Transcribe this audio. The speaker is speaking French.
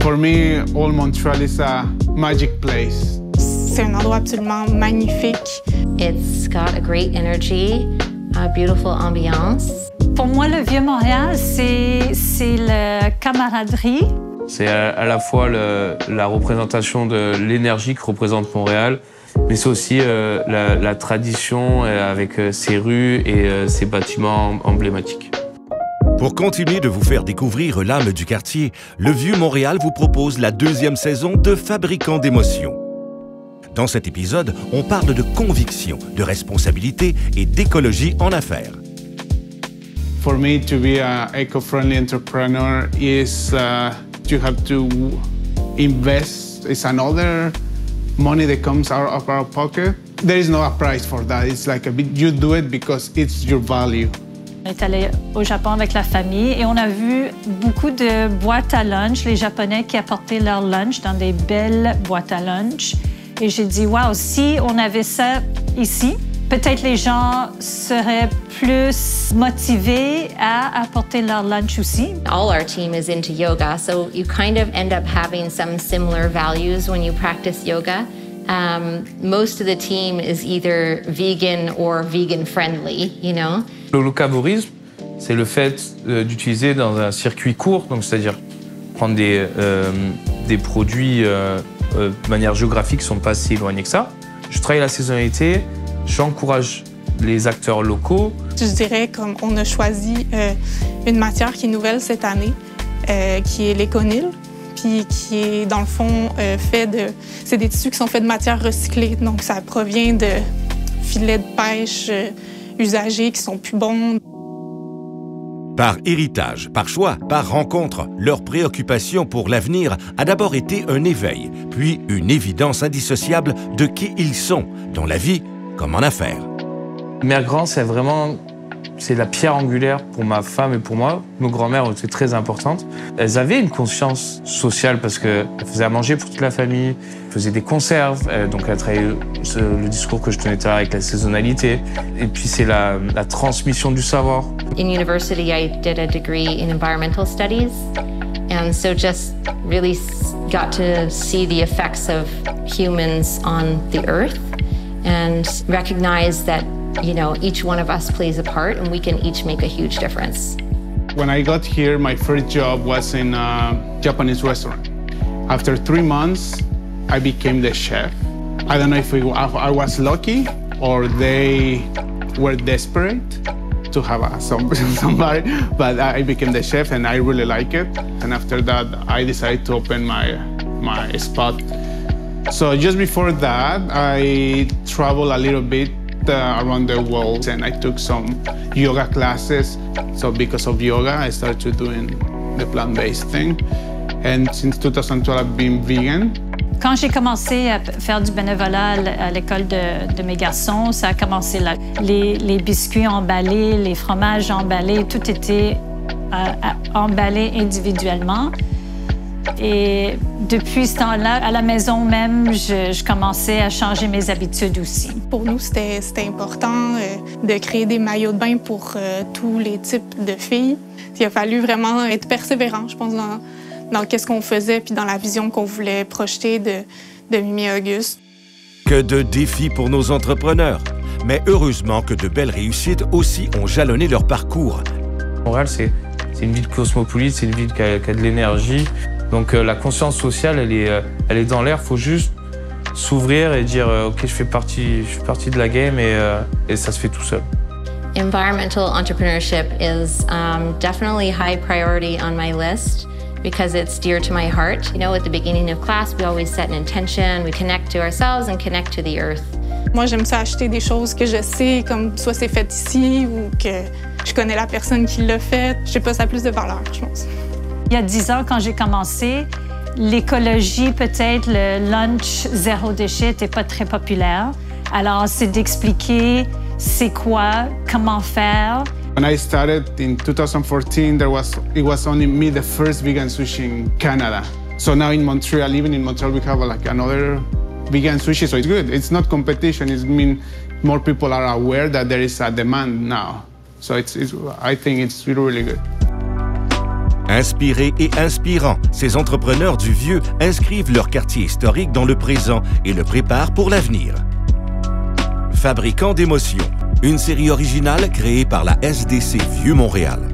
For me, all Montreal is a magic place. C'est un endroit absolument magnifique. It's got a great energy, a beautiful ambiance. Pour moi, le Vieux-Montréal, c'est la camaraderie. C'est à la fois la représentation de l'énergie que représente Montréal, mais c'est aussi la tradition avec ses rues et ses bâtiments emblématiques. Pour continuer de vous faire découvrir l'âme du quartier, le Vieux-Montréal vous propose la 2e saison de Fabricants d'émotions. Dans cet épisode, on parle de conviction, de responsabilité et d'écologie en affaires. For me, to be an eco-friendly entrepreneur is you have to invest. It's another money that comes out of our pocket. There is no a price for that. It's like you do it because it's your value. On est allé au Japon avec la famille et on a vu beaucoup de boîtes à lunch, les Japonais qui apportaient leur lunch dans des belles boîtes à lunch. Et j'ai dit, wow, si on avait ça ici, peut-être les gens seraient plus motivés à apporter leur lunch aussi. All our team is into yoga, so you kind of end up having some similar values when you practice yoga. Most of the team is either vegan or vegan friendly, you know. Le locavorisme, c'est le fait d'utiliser dans un circuit court, donc c'est-à-dire prendre des produits de manière géographique qui ne sont pas si éloignés que ça. Je travaille la saisonnalité, j'encourage les acteurs locaux. Je dirais comme on a choisi une matière qui est nouvelle cette année, qui est l'éconil, puis qui est dans le fond fait de... C'est des tissus qui sont faits de matières recyclées, donc ça provient de filets de pêche usagés qui sont plus bons. Par héritage, par choix, par rencontre, leur préoccupation pour l'avenir a d'abord été un éveil, puis une évidence indissociable de qui ils sont, dans la vie comme en affaires. Mère Grand, c'est la pierre angulaire pour ma femme et pour moi. Nos grand-mères étaient très importantes. Elles avaient une conscience sociale parce qu'elles faisaient à manger pour toute la famille, faisaient des conserves, donc elles travaillaient le discours que je tenais tout à l'heure avec la saisonnalité. Et puis c'est la transmission du savoir. In university, I did a degree in environmental studies, and so just really got to see the effects of humans on the earth and recognize that, you know, each one of us plays a part and we can each make a huge difference. When I got here, my first job was in a Japanese restaurant. After 3 months, I became the chef. I don't know if I was lucky or they were desperate to have somebody, but I became the chef and I really like it. And after that, I decided to open my spot. So just before that, I traveled a little bit around the world and I took some yoga classes. So because of yoga, I started doing the plant-based thing. And since 2012, I've been vegan. Quand j'ai commencé à faire du bénévolat à l'école de mes garçons, ça a commencé là. Les biscuits emballés, les fromages emballés, tout était emballé individuellement. Et depuis ce temps-là, à la maison même, je commençais à changer mes habitudes aussi. Pour nous, c'était important de créer des maillots de bain pour tous les types de filles. Il a fallu vraiment être persévérant, je pense, dans qu'est-ce qu'on faisait puis dans la vision qu'on voulait projeter de Mimi et Auguste. Que de défis pour nos entrepreneurs. Mais heureusement que de belles réussites aussi ont jalonné leur parcours. Montréal, c'est une ville cosmopolite, c'est une ville qui a de l'énergie. Donc la conscience sociale, elle est dans l'air. Il faut juste s'ouvrir et dire OK, je fais partie de la game et ça se fait tout seul. Environmental entrepreneurship is definitely high priority on my list because it's dear to my heart. You know, at the beginning of class, we always set an intention, we connect to ourselves and connect to the earth. Moi, j'aime ça acheter des choses que je sais, comme soit c'est fait ici ou que je connais la personne qui l'a fait. Je sais pas, ça a plus de valeur, je pense. Il y a 10 ans, quand j'ai commencé, l'écologie, peut-être le lunch zéro déchet n'était pas très populaire. Alors, c'est d'expliquer c'est quoi, comment faire. When I started in 2014, it was only me, the first vegan sushi in Canada. So now in Montreal, even in Montreal, we have like another vegan sushi, so it's good. It's not competition. It means more people are aware that there is a demand now. So I think it's really, really good. Inspirés et inspirants, ces entrepreneurs du Vieux inscrivent leur quartier historique dans le présent et le préparent pour l'avenir. Fabricants d'émotions, une série originale créée par la SDC Vieux Montréal.